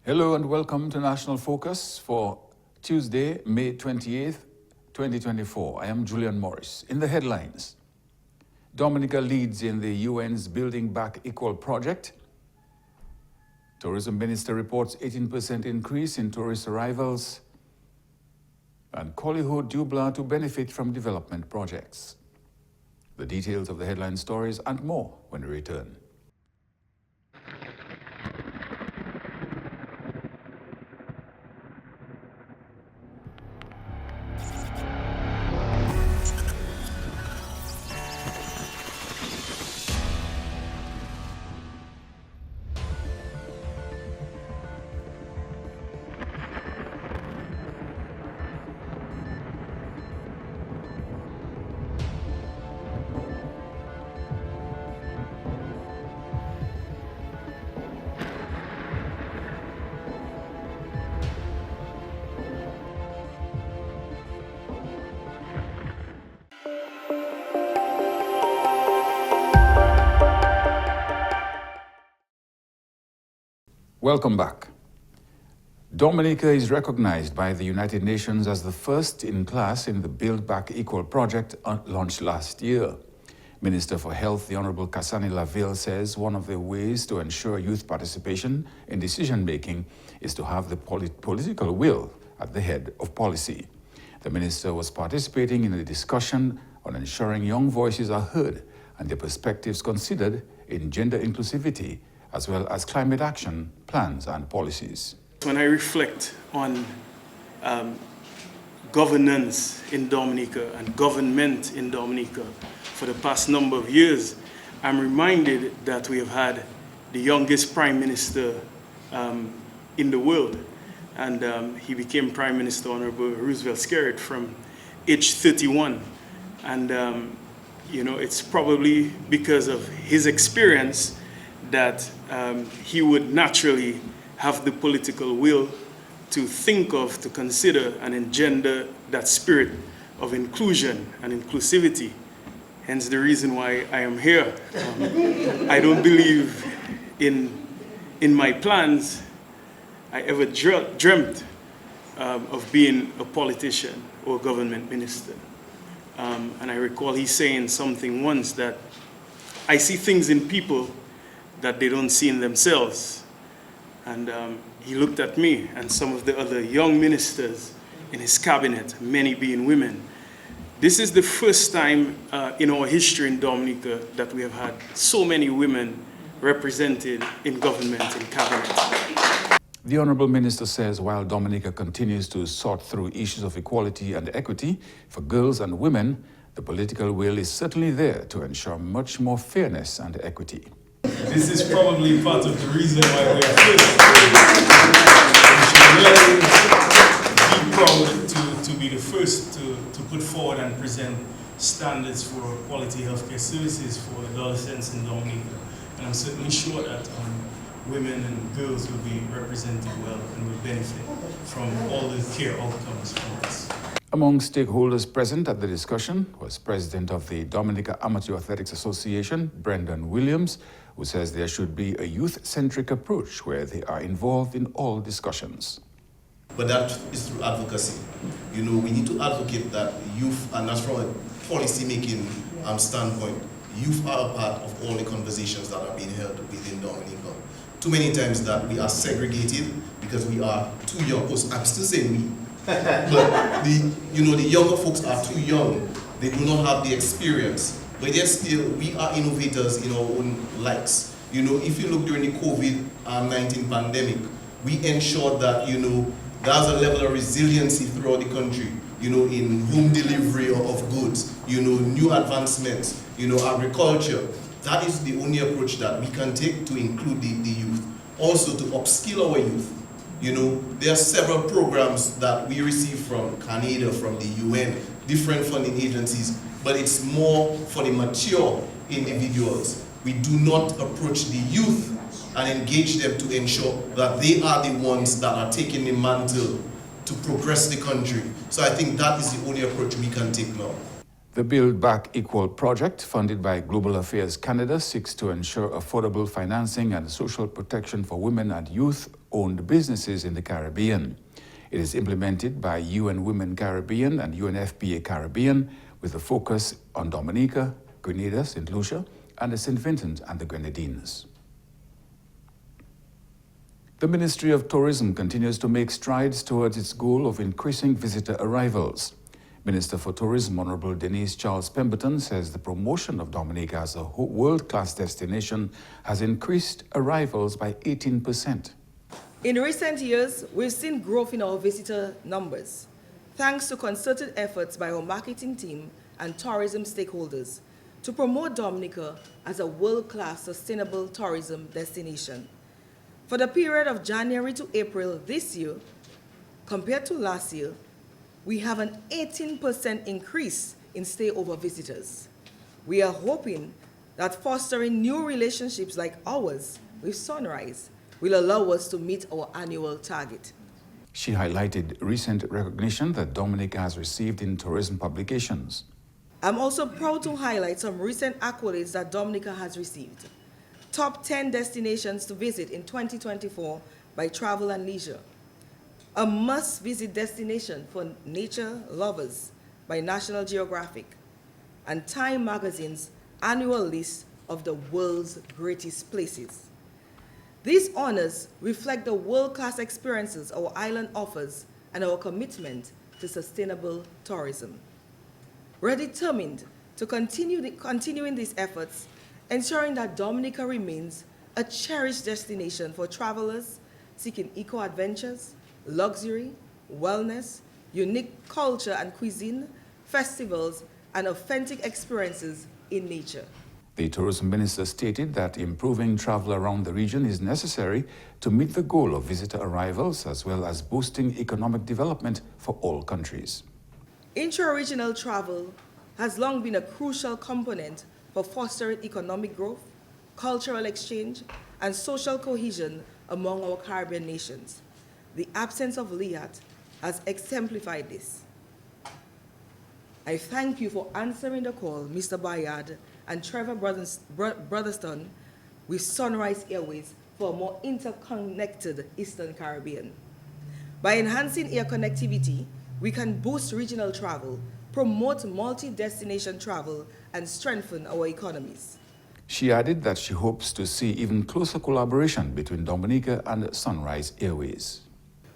Hello and welcome to National Focus for Tuesday, May 28th, 2024. I am Julian Morris. In the headlines, Dominica leads in the UN's Building Back Equal project. Tourism Minister reports 18% increase in tourist arrivals. And Colihaut, Dublanc to benefit from development projects. The details of the headline stories and more when we return. Welcome back. Dominica is recognized by the United Nations as the first in class in the Build Back Equal project launched last year. Minister for Health, the Honorable Cassani Laville, says one of the ways to ensure youth participation in decision-making is to have the political will at the head of policy. The minister was participating in a discussion on ensuring young voices are heard and their perspectives considered in gender inclusivity, as well as climate action plans and policies. When I reflect on governance in Dominica and government in Dominica for the past number of years, I'm reminded that we have had the youngest prime minister in the world. And he became Prime Minister Honorable Roosevelt Skerrit from age 31. And it's probably because of his experience that he would naturally have the political will to think of, to consider, and engender that spirit of inclusion and inclusivity. Hence the reason why I am here. I don't believe in my plans I ever dreamt of being a politician or a government minister. And I recall he saying something once that I see things in people that they don't see in themselves. And he looked at me and some of the other young ministers in his cabinet, many being women. This is the first time in our history in Dominica that we have had so many women represented in government and cabinet. The Honourable Minister says while Dominica continues to sort through issues of equality and equity for girls and women, the political will is certainly there to ensure much more fairness and equity. This is probably part of the reason why we are here. We should really be proud to be the first to put forward and present standards for quality healthcare services for adolescents in Dominica. And I'm certainly sure that women and girls will be represented well and will benefit from all the care outcomes from us. Among stakeholders present at the discussion was President of the Dominica Amateur Athletics Association, Brendan Williams, who says there should be a youth-centric approach where they are involved in all discussions. But that is through advocacy. We need to advocate that youth, and that's from a policy-making standpoint, youth are a part of all the conversations that are being held within Dominica. Too many times that we are segregated because we are too young. I'm still saying we. But the younger folks are too young. They do not have the experience. But yet still, we are innovators in our own lives. If you look during the COVID-19 pandemic, we ensured that, there's a level of resiliency throughout the country, in home delivery of goods, new advancements, agriculture. That is the only approach that we can take to include the youth. Also to upskill our youth. There are several programs that we receive from Canada, from the UN, different funding agencies, but it's more for the mature individuals. We do not approach the youth and engage them to ensure that they are the ones that are taking the mantle to progress the country. So I think that is the only approach we can take now. The Build Back Equal project, funded by Global Affairs Canada, seeks to ensure affordable financing and social protection for women and youth-owned businesses in the Caribbean. It is implemented by UN Women Caribbean and UNFPA Caribbean, with a focus on Dominica, Grenada, St. Lucia, and the St. Vincent and the Grenadines. The Ministry of Tourism continues to make strides towards its goal of increasing visitor arrivals. Minister for Tourism, Honorable Denise Charles Pemberton, says the promotion of Dominica as a world-class destination has increased arrivals by 18%. In recent years, we've seen growth in our visitor numbers, thanks to concerted efforts by our marketing team and tourism stakeholders to promote Dominica as a world-class sustainable tourism destination. For the period of January to April this year, compared to last year, we have an 18% increase in stayover visitors. We are hoping that fostering new relationships like ours with Sunrise will allow us to meet our annual target. She highlighted recent recognition that Dominica has received in tourism publications. I'm also proud to highlight some recent accolades that Dominica has received. Top 10 destinations to visit in 2024 by Travel and Leisure. A must-visit destination for nature lovers by National Geographic, and Time Magazine's annual list of the world's greatest places. These honors reflect the world-class experiences our island offers and our commitment to sustainable tourism. We're determined to continuing these efforts, ensuring that Dominica remains a cherished destination for travelers seeking eco-adventures, luxury, wellness, unique culture and cuisine, festivals, and authentic experiences in nature. The tourism minister stated that improving travel around the region is necessary to meet the goal of visitor arrivals as well as boosting economic development for all countries. Intra-regional travel has long been a crucial component for fostering economic growth, cultural exchange, and social cohesion among our Caribbean nations. The absence of LIAT has exemplified this. I thank you for answering the call, Mr. Bayard and Trevor Brotherston with Sunrise Airways for a more interconnected Eastern Caribbean. By enhancing air connectivity, we can boost regional travel, promote multi-destination travel, and strengthen our economies. She added that she hopes to see even closer collaboration between Dominica and Sunrise Airways.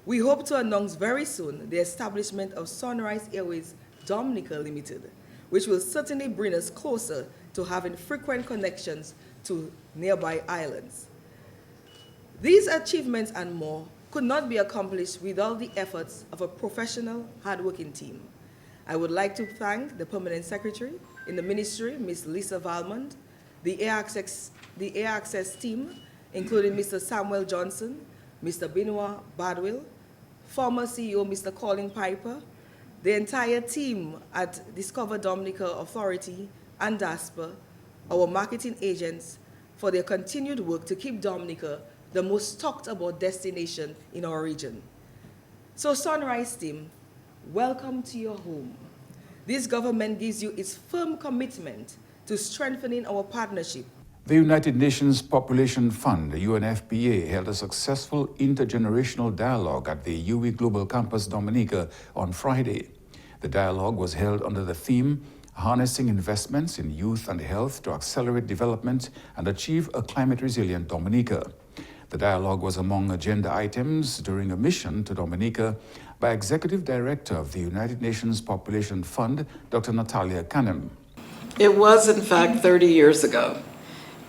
We hope to announce very soon the establishment of Sunrise Airways Dominica Limited, which will certainly bring us closer to having frequent connections to nearby islands. These achievements and more could not be accomplished without the efforts of a professional, hardworking team. I would like to thank the Permanent Secretary in the Ministry, Ms. Lisa Valmont, the Air Access team, including Mr. Samuel Johnson, Mr. Benoit Badwill, former CEO Mr. Colin Piper, the entire team at Discover Dominica Authority and DASPA, our marketing agents, for their continued work to keep Dominica the most talked about destination in our region. So Sunrise team, welcome to your home. This government gives you its firm commitment to strengthening our partnership. The United Nations Population Fund, the UNFPA, held a successful intergenerational dialogue at the UE Global Campus Dominica on Friday. The dialogue was held under the theme, Harnessing Investments in Youth and Health to Accelerate Development and Achieve a Climate-Resilient Dominica. The dialogue was among agenda items during a mission to Dominica by Executive Director of the United Nations Population Fund, Dr. Natalia Kanem. It was, in fact, 30 years ago.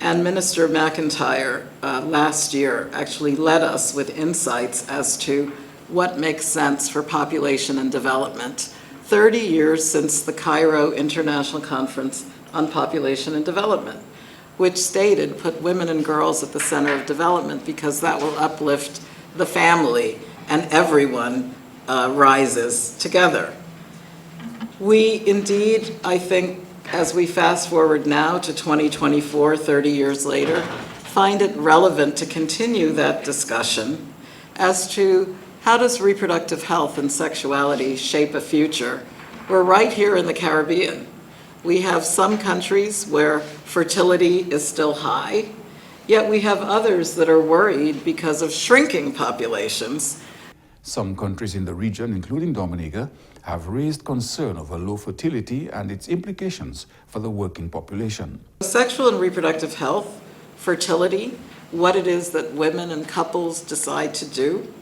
And Minister McIntyre last year actually led us with insights as to what makes sense for population and development. 30 years since the Cairo International Conference on Population and Development, which stated put women and girls at the center of development because that will uplift the family and everyone rises together. We indeed, I think, as we fast forward now to 2024, 30 years later, find it relevant to continue that discussion as to how does reproductive health and sexuality shape a future? We're right here in the Caribbean. We have some countries where fertility is still high, yet we have others that are worried because of shrinking populations. Some countries in the region, including Dominica, have raised concern over low fertility and its implications for the working population. Sexual and reproductive health, fertility, what it is that women and couples decide to do,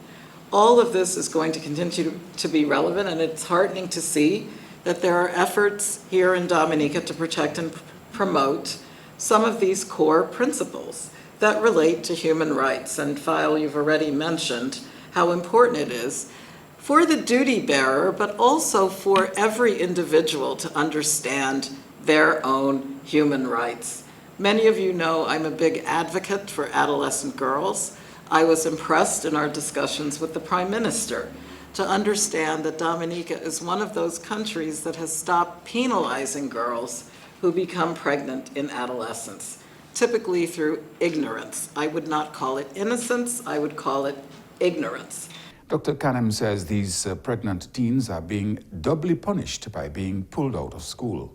all of this is going to continue to be relevant, and it's heartening to see that there are efforts here in Dominica to protect and promote some of these core principles that relate to human rights. And Phil, you've already mentioned how important it is for the duty bearer, but also for every individual to understand their own human rights. Many of you know I'm a big advocate for adolescent girls. I was impressed in our discussions with the Prime Minister to understand that Dominica is one of those countries that has stopped penalizing girls who become pregnant in adolescence, typically through ignorance. I would not call it innocence, I would call it ignorance. Dr. Kanem says these pregnant teens are being doubly punished by being pulled out of school.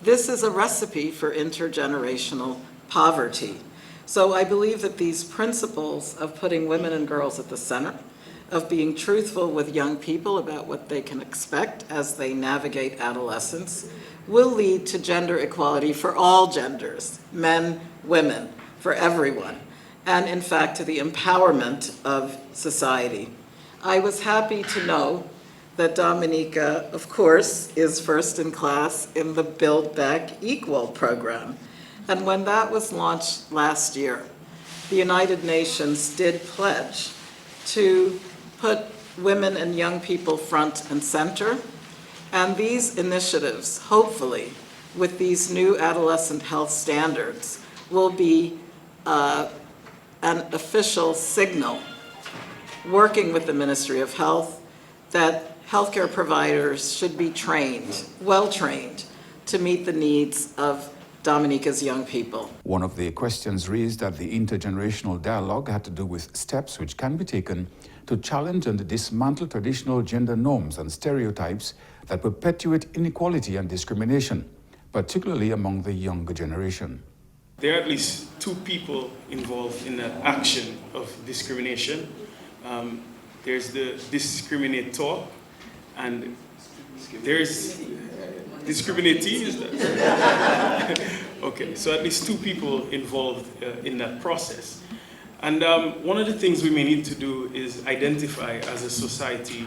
This is a recipe for intergenerational poverty. So I believe that these principles of putting women and girls at the center, of being truthful with young people about what they can expect as they navigate adolescence, will lead to gender equality for all genders, men, women, for everyone, and in fact to the empowerment of society. I was happy to know that Dominica, of course, is first in class in the Build Back Equal program. And when that was launched last year, the United Nations did pledge to put women and young people front and center. And these initiatives, hopefully, with these new adolescent health standards, will be an official signal working with the Ministry of Health that healthcare providers should be trained, well-trained, to meet the needs of Dominica's young people. One of the questions raised at the intergenerational dialogue had to do with steps which can be taken to challenge and dismantle traditional gender norms and stereotypes that perpetuate inequality and discrimination, particularly among the younger generation. There are at least two people involved in that action of discrimination. There's the discriminator, and there's discriminatee, is that? Okay, so at least two people involved in that process. And one of the things we may need to do is identify as a society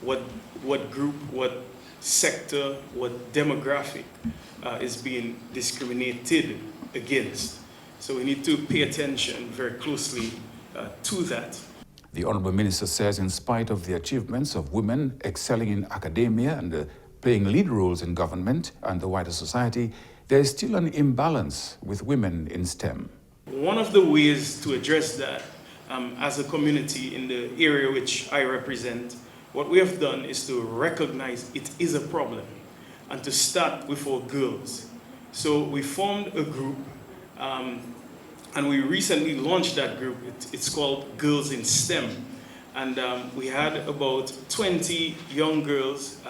what group, what sector, what demographic is being discriminated against. So we need to pay attention very closely to that. The Honourable Minister says in spite of the achievements of women excelling in academia and playing lead roles in government and the wider society, there is still an imbalance with women in STEM. One of the ways to address that as a community in the area which I represent, what we have done is to recognize it is a problem and to start with our girls. So we formed a group and we recently launched that group. It's called Girls in STEM. And we had about 20 young girls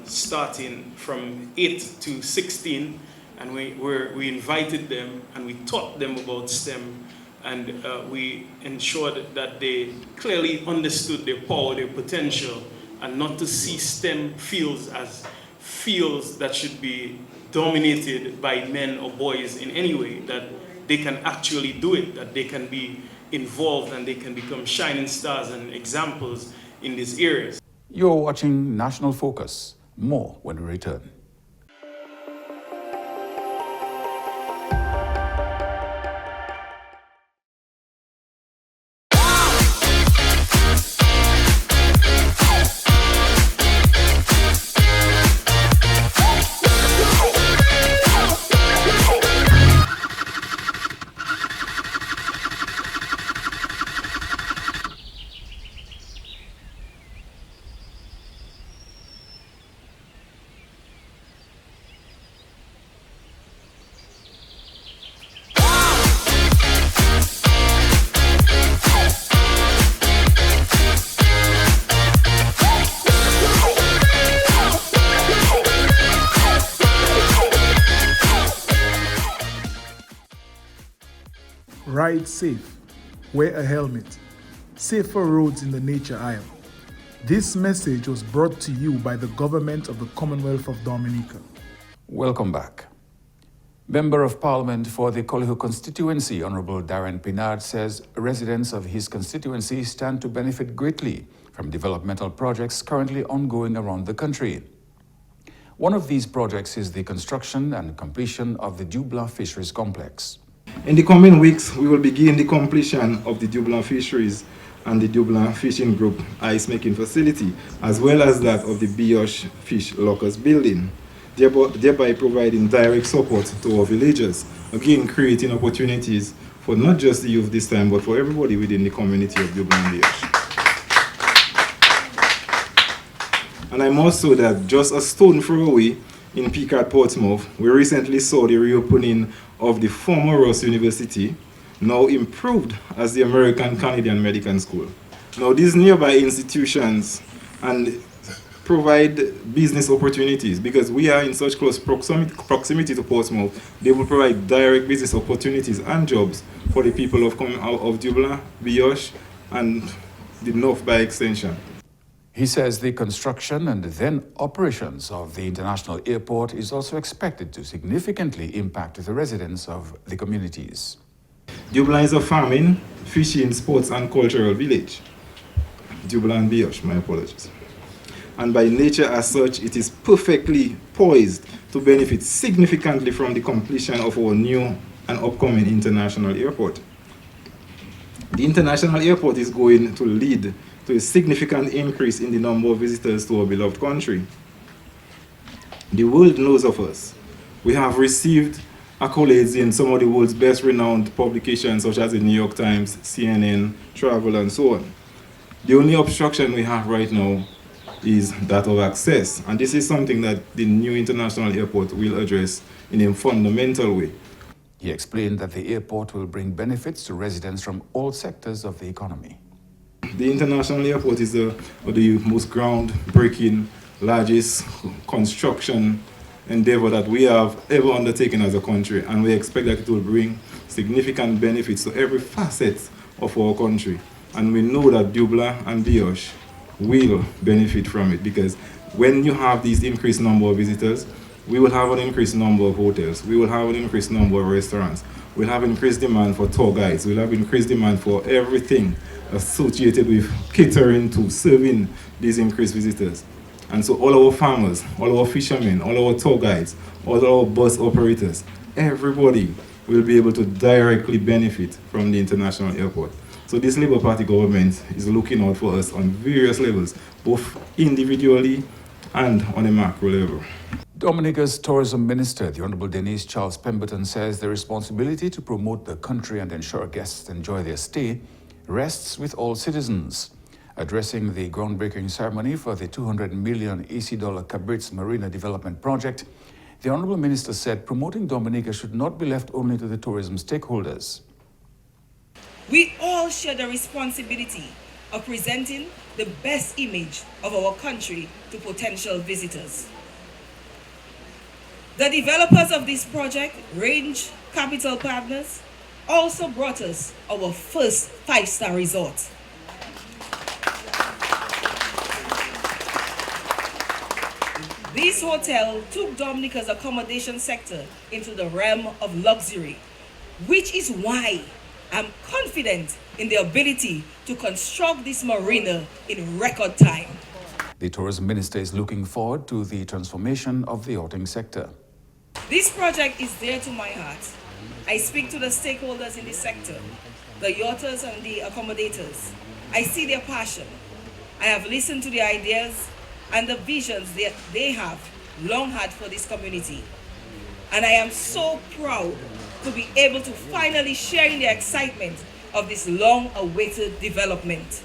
starting from 8 to 16. And we invited them and we taught them about STEM. And we ensured that they clearly understood their power, their potential, and not to see STEM fields as fields that should be dominated by men or boys in any way, that they can actually do it, that they can be involved and they can become shining stars and examples in these areas. You're watching National Focus. More when we return. ride safe, wear a helmet, safer roads in the nature aisle. This message was brought to you by the government of the Commonwealth of Dominica. Welcome back. Member of Parliament for the Colihaut constituency, Honorable Darren Pinard, says residents of his constituency stand to benefit greatly from developmental projects currently ongoing around the country. One of these projects is the construction and completion of the Dublanc Fisheries Complex. In the coming weeks, we will begin the completion of the Dublanc Fisheries and the Dublanc Fishing Group ice making facility, as well as that of the Bioche Fish Lockers building, thereby providing direct support to our villagers, again creating opportunities for not just the youth this time, but for everybody within the community of Dublanc and Bioche. And I must say that just a stone throw away in Picard, Portsmouth, we recently saw the reopening of the former Ross University, now improved as the American Canadian Medical School. Now these nearby institutions and provide business opportunities because we are in such close proximity to Portsmouth. They will provide direct business opportunities and jobs for the people of Dublanc, Bioche, and the North by extension. He says the construction and then operations of the international airport is also expected to significantly impact the residents of the communities. Dublanc is a farming, fishing, sports and cultural village. Dublanc and Bioche, my apologies. And by nature as such, it is perfectly poised to benefit significantly from the completion of our new and upcoming international airport. The international airport is going to lead to a significant increase in the number of visitors to our beloved country. The world knows of us. We have received accolades in some of the world's best renowned publications such as the New York Times, CNN, Travel and so on. The only obstruction we have right now is that of access, and this is something that the new international airport will address in a fundamental way. He explained that the airport will bring benefits to residents from all sectors of the economy. The international airport is the most groundbreaking, largest construction endeavor that we have ever undertaken as a country, and we expect that it will bring significant benefits to every facet of our country. And we know that Dublanc and Bioche will benefit from it because when you have these increased number of visitors, we will have an increased number of hotels, we will have an increased number of restaurants, we'll have increased demand for tour guides, we'll have increased demand for everything associated with catering to serving these increased visitors. And so all our farmers, all our fishermen, all our tour guides, all our bus operators, everybody will be able to directly benefit from the international airport. So this Labour Party government is looking out for us on various levels, both individually and on a macro level. Dominica's tourism minister, the Honorable Denise Charles Pemberton, says the responsibility to promote the country and ensure guests enjoy their stay rests with all citizens. Addressing the groundbreaking ceremony for the $200 million EC Cabritz Marina Development Project, the Honorable Minister said promoting Dominica should not be left only to the tourism stakeholders. We all share the responsibility of presenting the best image of our country to potential visitors. The developers of this project, Range Capital Partners, also brought us our first 5-star resort. This hotel took Dominica's accommodation sector into the realm of luxury, which is why I'm confident in the ability to construct this marina in record time. The tourism minister is looking forward to the transformation of the yachting sector. This project is dear to my heart. I speak to the stakeholders in the sector, the yachters and the accommodators. I see their passion. I have listened to the ideas and the visions that they have long had for this community. And I am so proud to be able to finally share in the excitement of this long-awaited development.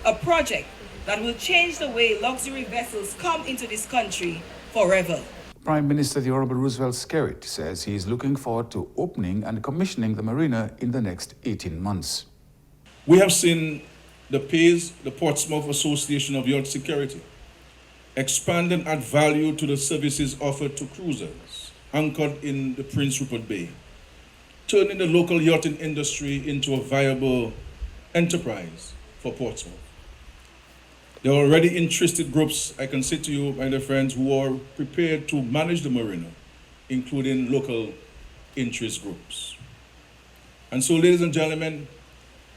A project that will change the way luxury vessels come into this country forever. Prime Minister the Honorable Roosevelt Skerrit says he is looking forward to opening and commissioning the marina in the next 18 months. We have seen the PAYS, the Portsmouth Association of Yacht Security, expand and add value to the services offered to cruisers anchored in the Prince Rupert Bay. turning the local yachting industry into a viable enterprise for Portsmouth. There are already interested groups, I can say to you, my dear friends, who are prepared to manage the marina, including local interest groups. And so, ladies and gentlemen,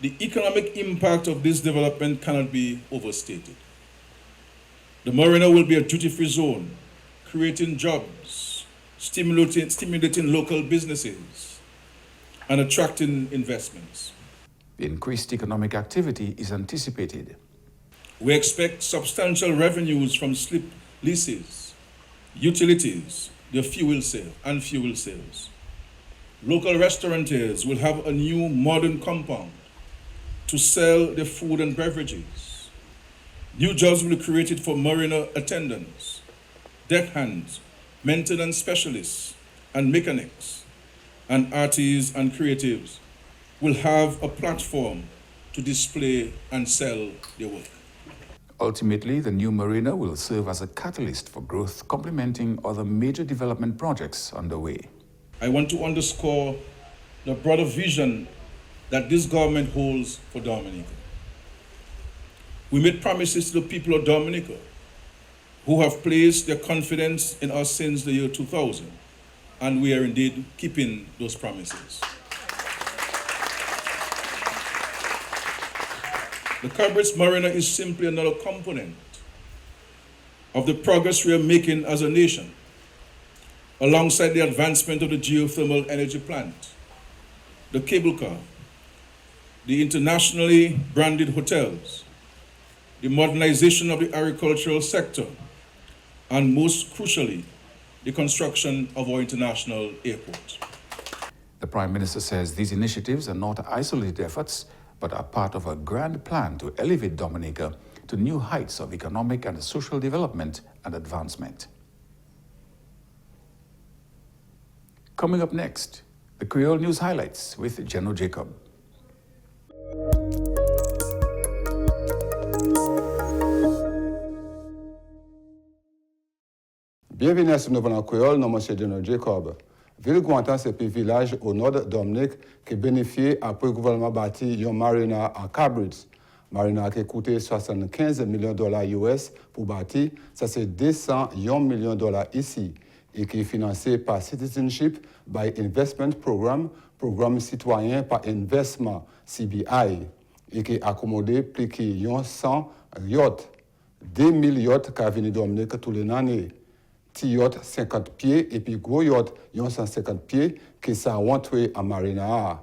the economic impact of this development cannot be overstated. The marina will be a duty-free zone, creating jobs, stimulating local businesses, and attracting investments. The increased economic activity is anticipated. We expect substantial revenues from slip leases, utilities, the fuel sales. Local restaurateurs will have a new modern compound to sell their food and beverages. New jobs will be created for marina attendants, deckhands, maintenance specialists, and mechanics. And artists and creatives will have a platform to display and sell their work. Ultimately, the new marina will serve as a catalyst for growth, complementing other major development projects underway. I want to underscore the broader vision that this government holds for Dominica. We made promises to the people of Dominica who have placed their confidence in us since the year 2000, and we are indeed keeping those promises. The Cabritz Marina is simply another component of the progress we are making as a nation, alongside the advancement of the geothermal energy plant, the cable car, the internationally branded hotels, the modernization of the agricultural sector, and most crucially, the construction of our international airport. The Prime Minister says these initiatives are not isolated efforts, but are part of a grand plan to elevate Dominica to new heights of economic and social development and advancement. Coming up next, the Creole News Highlights with Geno Jacob. Bienvenue à ce nouvel en créole, nom monsieur Julian Jacob. Ville Guantan, c'est un village au nord de Dominique qui bénéficie après le gouvernement bâti une marina à Cabritz. Marina qui a coûté 75 millions de dollars US pour bâtir, ça c'est 201 millions de dollars ici, et qui est financé par Citizenship by Investment Program, programme citoyen par investissement CBI, et qui a accommodé plus de 100 yachts, 2000 yachts qui viennent de Dominique tous les années. Petit yacht 50 pieds et puis gros yacht 150 pieds qui sont rentrés en marina.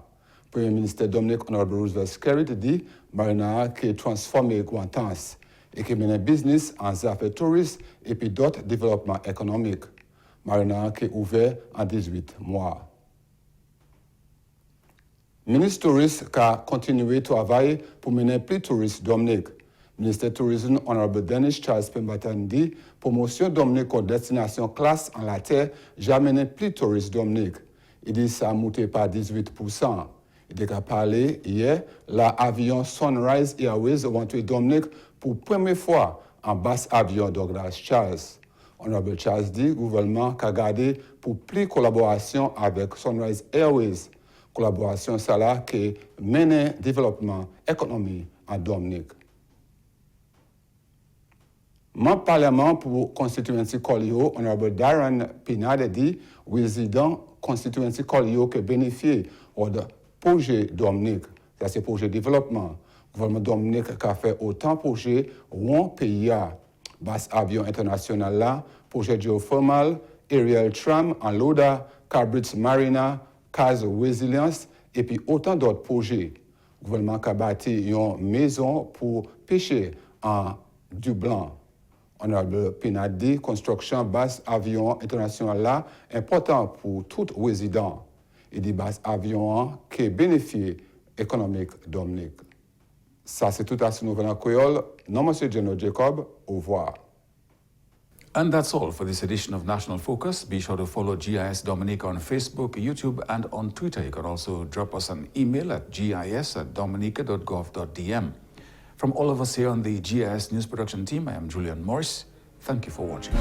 Premier ministre Dominique Honorable Roosevelt Skerrit dit marina qui est transformé Guantans et qui mène un business en affaires touristes et puis d'autres développements économiques. Marina qui est ouvert en 18 mois. Ministre touriste qui a continué à travailler pour mener plus de touristes Dominique. Ministre du Tourisme, Honorable Dennis Charles Pembatan dit promotion Dominique comme destination classe en la terre, jamais plus de touristes Dominique. Il dit ça a monté par 18%. Il a parlé hier, l'avion Sunrise Airways rentré Dominique pour première fois en basse avion Douglas Charles. Honorable Charles dit gouvernement a gardé pour plus de collaboration avec Sunrise Airways. Collaboration ça là qui mène développement économique en Dominique. Membre parlement pour constituency Colihaut, Honorable Darren Pinade dit résident constituency Colihaut qui bénéficie de projet Dominique. Ça c'est projet développement. Le gouvernement Dominique a fait autant de projets où pays a base avion international là, projet géothermal, aerial tram en Loda, Cabritz Marina, Case Resilience et puis autant d'autres projets. Le gouvernement a bâti une maison pour pêcher en Dublanc. Honorable Pinadi, construction base avion international là, important pour tout résident. Et des bases avion qui bénéficient économique Dominique. Ça, c'est tout à ce nouvel en créole. Non, monsieur Geno Jacob, au revoir. And that's all for this edition of National Focus. Be sure to follow GIS Dominica on Facebook, YouTube, and on Twitter. You can also drop us an email at gis@dominica.gov.dm. From all of us here on the GIS News Production team, I am Julian Morris. Thank you for watching.